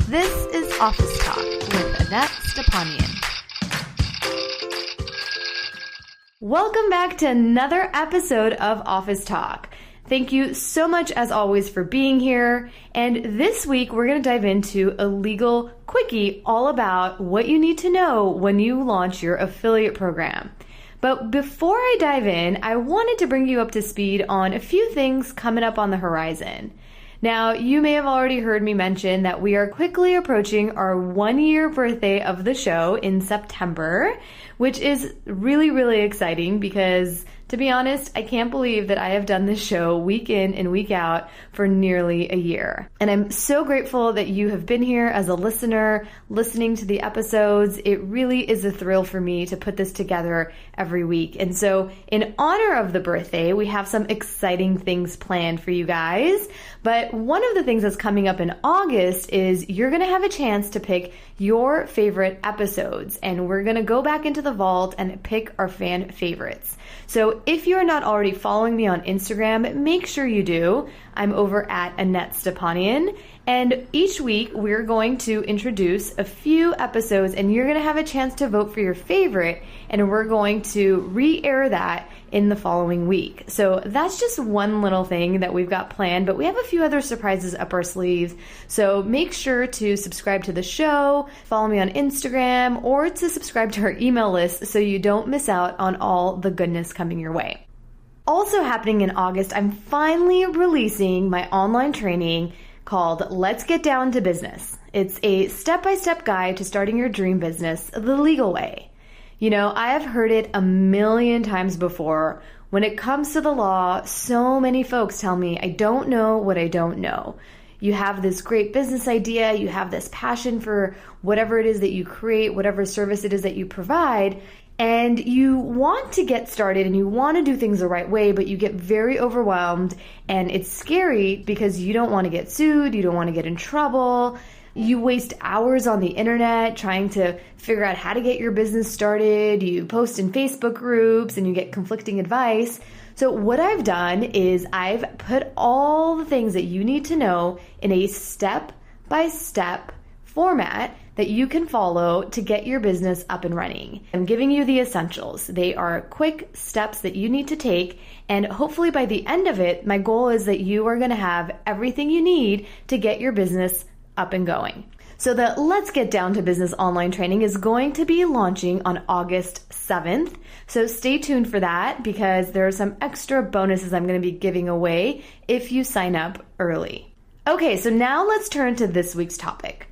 This is Office Talk with Annette Stepanian. Welcome back to another episode of Office Talk. Thank you so much, as always, for being here. And this week, we're going to dive into a legal quickie all about what you need to know when you launch your affiliate program. But before I dive in, I wanted to bring you up to speed on a few things coming up on the horizon. Now, you may have already heard me mention that we are quickly approaching our 1-year birthday of the show in September, which is really, really exciting because, to be honest, I can't believe that I have done this show week in and week out for nearly a year. And I'm so grateful that you have been here as a listener, listening to the episodes. It really is a thrill for me to put this together every week. And so in honor of the birthday, we have some exciting things planned for you guys. But one of the things that's coming up in August is you're going to have a chance to pick your favorite episodes. And we're going to go back into the vault and pick our fan favorites. So if you're not already following me on Instagram, make sure you do. I'm over at Annette Stepanian. And each week we're going to introduce a few episodes and you're going to have a chance to vote for your favorite. And we're going to re-air that in the following week. So that's just one little thing that we've got planned, but we have a few other surprises up our sleeves. So make sure to subscribe to the show, follow me on Instagram, or to subscribe to our email list so you don't miss out on all the goodness coming your way. Also happening in August, I'm finally releasing my online training called Let's Get Down to Business. It's a step-by-step guide to starting your dream business the legal way. You know, I have heard it a million times before. When it comes to the law, so many folks tell me, I don't know what I don't know. You have this great business idea, you have this passion for whatever it is that you create, whatever service it is that you provide, and you want to get started and you want to do things the right way, but you get very overwhelmed and it's scary because you don't want to get sued, you don't want to get in trouble. You waste hours on the internet trying to figure out how to get your business started. You post in Facebook groups and you get conflicting advice. So what I've done is I've put all the things that you need to know in a step-by-step format that you can follow to get your business up and running. I'm giving you the essentials. They are quick steps that you need to take, and hopefully by the end of it, my goal is that you are going to have everything you need to get your business up and going. So the Let's Get Down to Business online training is going to be launching on August 7th. So stay tuned for that because there are some extra bonuses I'm going to be giving away if you sign up early. Okay, so now let's turn to this week's topic.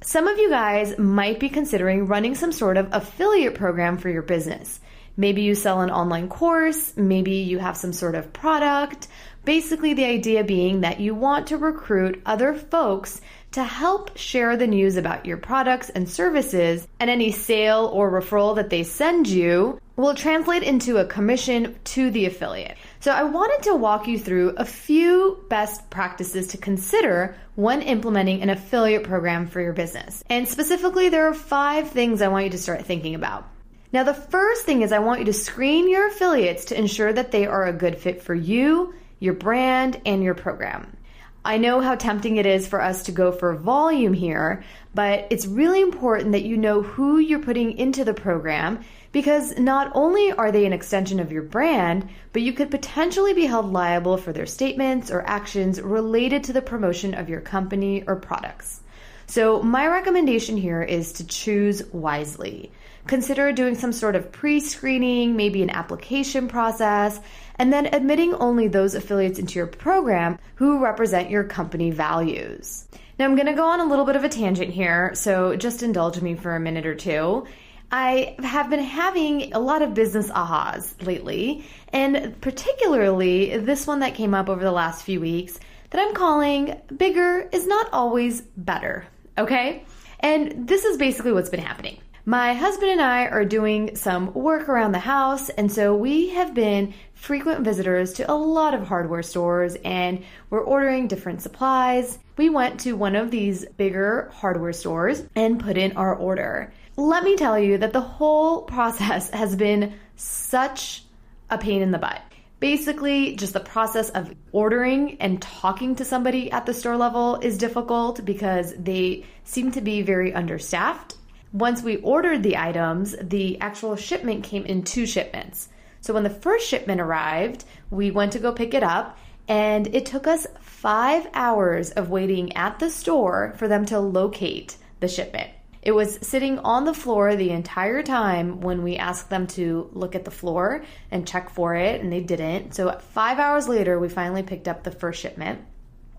Some of you guys might be considering running some sort of affiliate program for your business. Maybe you sell an online course, maybe you have some sort of product. Basically, the idea being that you want to recruit other folks to help share the news about your products and services, and any sale or referral that they send you will translate into a commission to the affiliate. So I wanted to walk you through a few best practices to consider when implementing an affiliate program for your business. And specifically, there are 5 things I want you to start thinking about. Now, the first thing is I want you to screen your affiliates to ensure that they are a good fit for you, your brand, and your program. I know how tempting it is for us to go for volume here, but it's really important that you know who you're putting into the program because not only are they an extension of your brand, but you could potentially be held liable for their statements or actions related to the promotion of your company or products. So my recommendation here is to choose wisely. Consider doing some sort of pre-screening, maybe an application process, and then admitting only those affiliates into your program who represent your company values. Now I'm going to go on a little bit of a tangent here, so just indulge me for a minute or two. I have been having a lot of business ahas lately, and particularly this one that came up over the last few weeks that I'm calling bigger is not always better, okay? And this is basically what's been happening. My husband and I are doing some work around the house, and so we have been frequent visitors to a lot of hardware stores, and we're ordering different supplies. We went to one of these bigger hardware stores and put in our order. Let me tell you that the whole process has been such a pain in the butt. Basically, just the process of ordering and talking to somebody at the store level is difficult because they seem to be very understaffed. Once we ordered the items, the actual shipment came in 2 shipments. So when the first shipment arrived, we went to go pick it up, and it took us 5 hours of waiting at the store for them to locate the shipment. It was sitting on the floor the entire time when we asked them to look at the floor and check for it, and they didn't. So 5 hours later, we finally picked up the first shipment.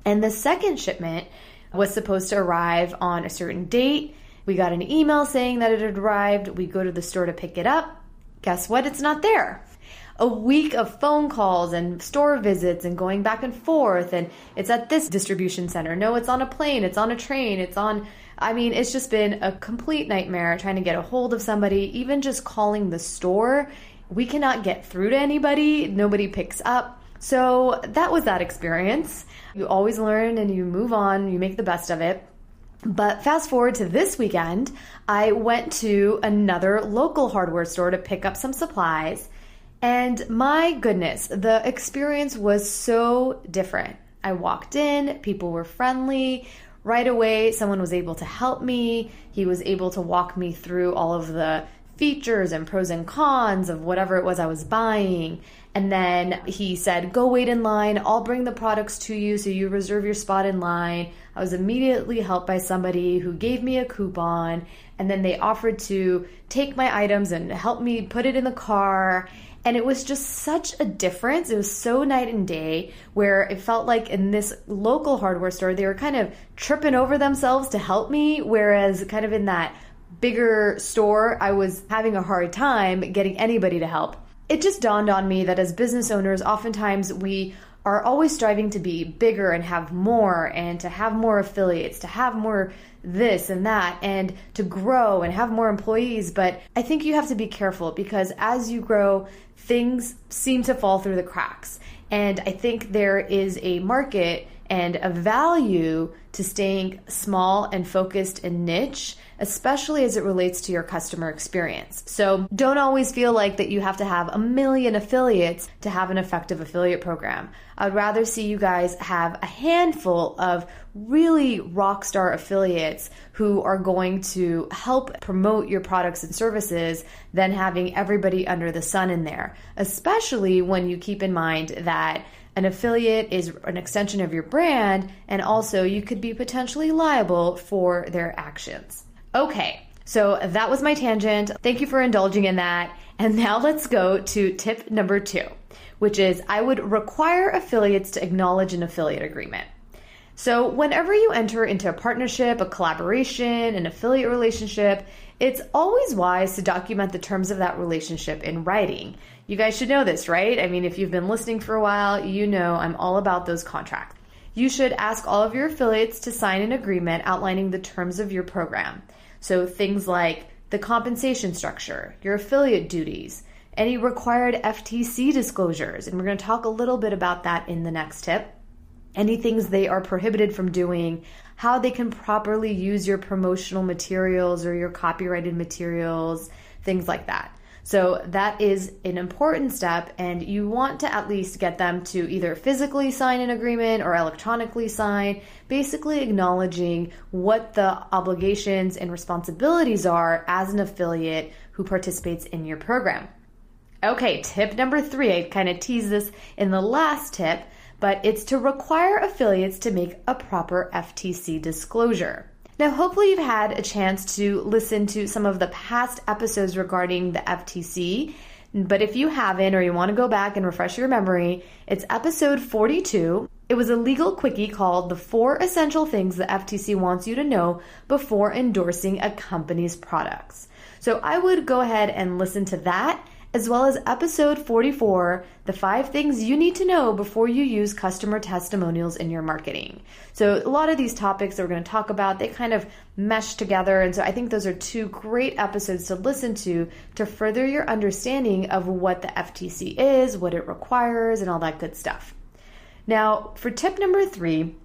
And the second shipment was supposed to arrive on a certain date. We got an email saying that it had arrived. We go to the store to pick it up. Guess what? It's not there. A week of phone calls and store visits and going back and forth, and it's at this distribution center. No, it's on a plane, it's on a train, it's just been a complete nightmare trying to get a hold of somebody. Even just calling the store, we cannot get through to anybody. Nobody picks up. So that was that experience. You always learn and you move on, you make the best of it. But fast forward to this weekend, I went to another local hardware store to pick up some supplies. And my goodness, the experience was so different. I walked in, people were friendly. Right away, someone was able to help me. He was able to walk me through all of the features and pros and cons of whatever it was I was buying. And then he said, go wait in line. I'll bring the products to you so you reserve your spot in line. I was immediately helped by somebody who gave me a coupon. And then they offered to take my items and help me put it in the car. And it was just such a difference. It was so night and day, where it felt like in this local hardware store, they were kind of tripping over themselves to help me. Whereas kind of in that bigger store, I was having a hard time getting anybody to help. It just dawned on me that as business owners, oftentimes we are always striving to be bigger and have more, and to have more affiliates, to have more this and that, and to grow and have more employees. But I think you have to be careful, because as you grow, things seem to fall through the cracks. And I think there is a market and a value to staying small and focused and niche, especially as it relates to your customer experience. So don't always feel like that you have to have 1 million affiliates to have an effective affiliate program. I'd rather see you guys have a handful of really rock star affiliates who are going to help promote your products and services than having everybody under the sun in there, especially when you keep in mind that an affiliate is an extension of your brand, and also you could be potentially liable for their actions. Okay, so that was my tangent. Thank you for indulging in that. And now let's go to tip number 2, which is I would require affiliates to acknowledge an affiliate agreement. So whenever you enter into a partnership, a collaboration, an affiliate relationship, it's always wise to document the terms of that relationship in writing. You guys should know this, right? I mean, if you've been listening for a while, you know I'm all about those contracts. You should ask all of your affiliates to sign an agreement outlining the terms of your program. So things like the compensation structure, your affiliate duties, any required FTC disclosures, and we're going to talk a little bit about that in the next tip. Any things they are prohibited from doing, how they can properly use your promotional materials or your copyrighted materials, things like that. So that is an important step, and you want to at least get them to either physically sign an agreement or electronically sign, basically acknowledging what the obligations and responsibilities are as an affiliate who participates in your program. Okay, tip number 3, I kind of teased this in the last tip, but it's to require affiliates to make a proper FTC disclosure. Now, hopefully you've had a chance to listen to some of the past episodes regarding the FTC, but if you haven't, or you want to go back and refresh your memory, it's episode 42. It was a legal quickie called The 4 Essential Things the FTC Wants You to Know Before Endorsing a Company's Products. So I would go ahead and listen to that, as well as episode 44, the 5 things you need to know before you use customer testimonials in your marketing. So a lot of these topics that we're going to talk about, they kind of mesh together. And so I think those are 2 great episodes to listen to further your understanding of what the FTC is, what it requires, and all that good stuff. Now, for tip number 3,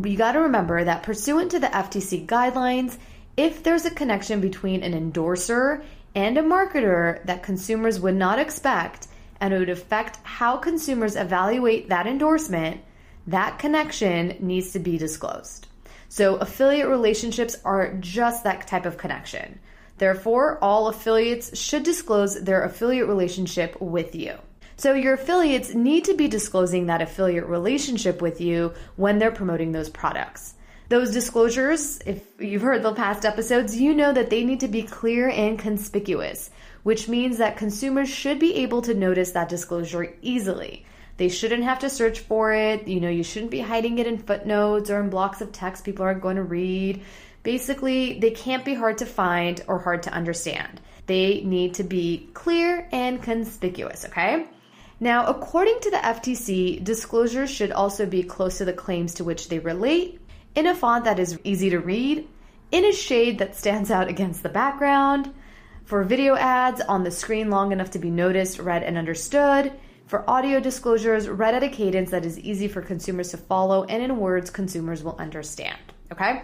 you got to remember that pursuant to the FTC guidelines, if there's a connection between an endorser and a marketer that consumers would not expect, and it would affect how consumers evaluate that endorsement, that connection needs to be disclosed. So affiliate relationships are just that type of connection. Therefore, all affiliates should disclose their affiliate relationship with you. So your affiliates need to be disclosing that affiliate relationship with you when they're promoting those products. Those disclosures, if you've heard the past episodes, you know that they need to be clear and conspicuous, which means that consumers should be able to notice that disclosure easily. They shouldn't have to search for it. You shouldn't be hiding it in footnotes or in blocks of text people aren't going to read. Basically, they can't be hard to find or hard to understand. They need to be clear and conspicuous, okay? Now, according to the FTC, disclosures should also be close to the claims to which they relate, in a font that is easy to read, in a shade that stands out against the background, for video ads on the screen long enough to be noticed, read, and understood, for audio disclosures read at a cadence that is easy for consumers to follow, and in words consumers will understand, okay?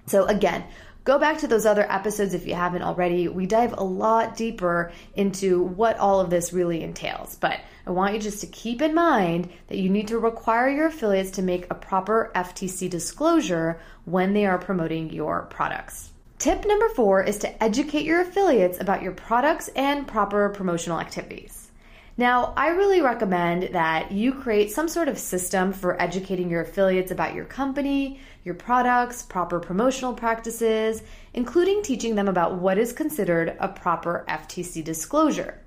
So again, go back to those other episodes if you haven't already. We dive a lot deeper into what all of this really entails, but I want you just to keep in mind that you need to require your affiliates to make a proper FTC disclosure when they are promoting your products. Tip number 4 is to educate your affiliates about your products and proper promotional activities. Now, I really recommend that you create some sort of system for educating your affiliates about your company, your products, proper promotional practices, including teaching them about what is considered a proper FTC disclosure.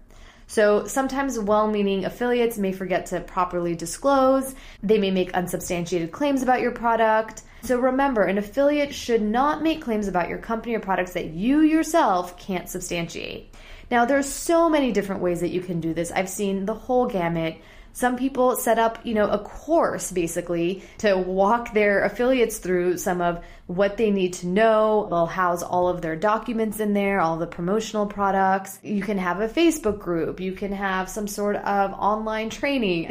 So sometimes well-meaning affiliates may forget to properly disclose. They may make unsubstantiated claims about your product. So remember, an affiliate should not make claims about your company or products that you yourself can't substantiate. Now, there's so many different ways that you can do this. I've seen the whole gamut. Some people set up, a course basically to walk their affiliates through some of what they need to know. They'll house all of their documents in there, all the promotional products. You can have a Facebook group. You can have some sort of online training.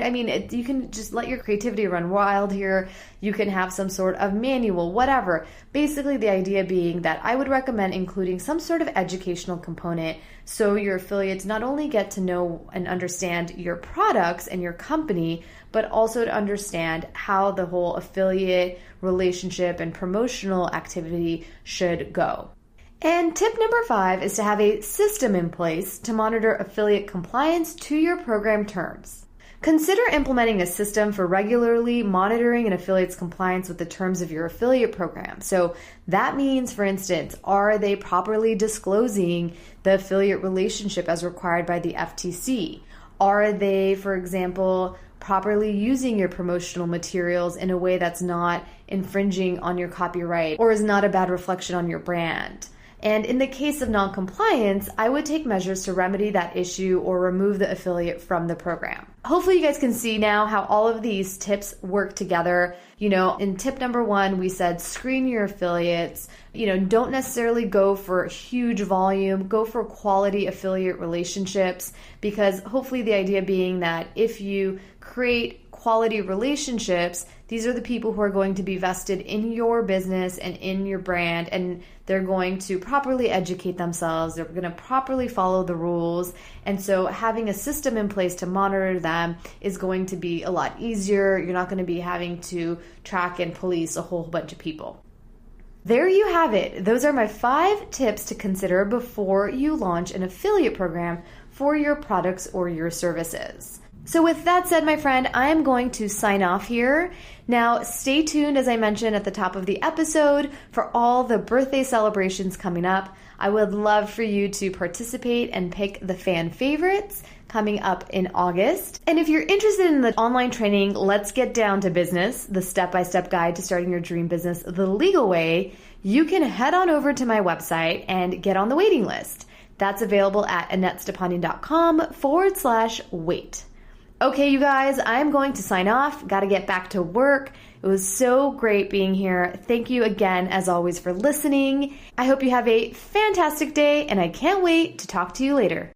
You can just let your creativity run wild here. You can have some sort of manual, whatever. Basically, the idea being that I would recommend including some sort of educational component so your affiliates not only get to know and understand your products and your company, but also to understand how the whole affiliate relationship and promotional activity should go. And tip number 5 is to have a system in place to monitor affiliate compliance to your program terms. Consider implementing a system for regularly monitoring an affiliate's compliance with the terms of your affiliate program. So that means, for instance, are they properly disclosing the affiliate relationship as required by the FTC? Are they, for example, properly using your promotional materials in a way that's not infringing on your copyright or is not a bad reflection on your brand? And in the case of non-compliance, I would take measures to remedy that issue or remove the affiliate from the program. Hopefully you guys can see now how all of these tips work together. In tip number 1, we said screen your affiliates. Don't necessarily go for huge volume, go for quality affiliate relationships, because hopefully the idea being that if you create quality relationships, these are the people who are going to be vested in your business and in your brand, and they're going to properly educate themselves. They're going to properly follow the rules. And so having a system in place to monitor them is going to be a lot easier. You're not going to be having to track and police a whole bunch of people. There you have it. Those are my 5 tips to consider before you launch an affiliate program for your products or your services. So with that said, my friend, I am going to sign off here. Now, stay tuned, as I mentioned at the top of the episode, for all the birthday celebrations coming up. I would love for you to participate and pick the fan favorites coming up in August. And if you're interested in the online training, Let's Get Down to Business, the step-by-step guide to starting your dream business the legal way, you can head on over to my website and get on the waiting list. That's available at AnnetteStepanyan.com/wait. Okay, you guys, I'm going to sign off. Got to get back to work. It was so great being here. Thank you again, as always, for listening. I hope you have a fantastic day, and I can't wait to talk to you later.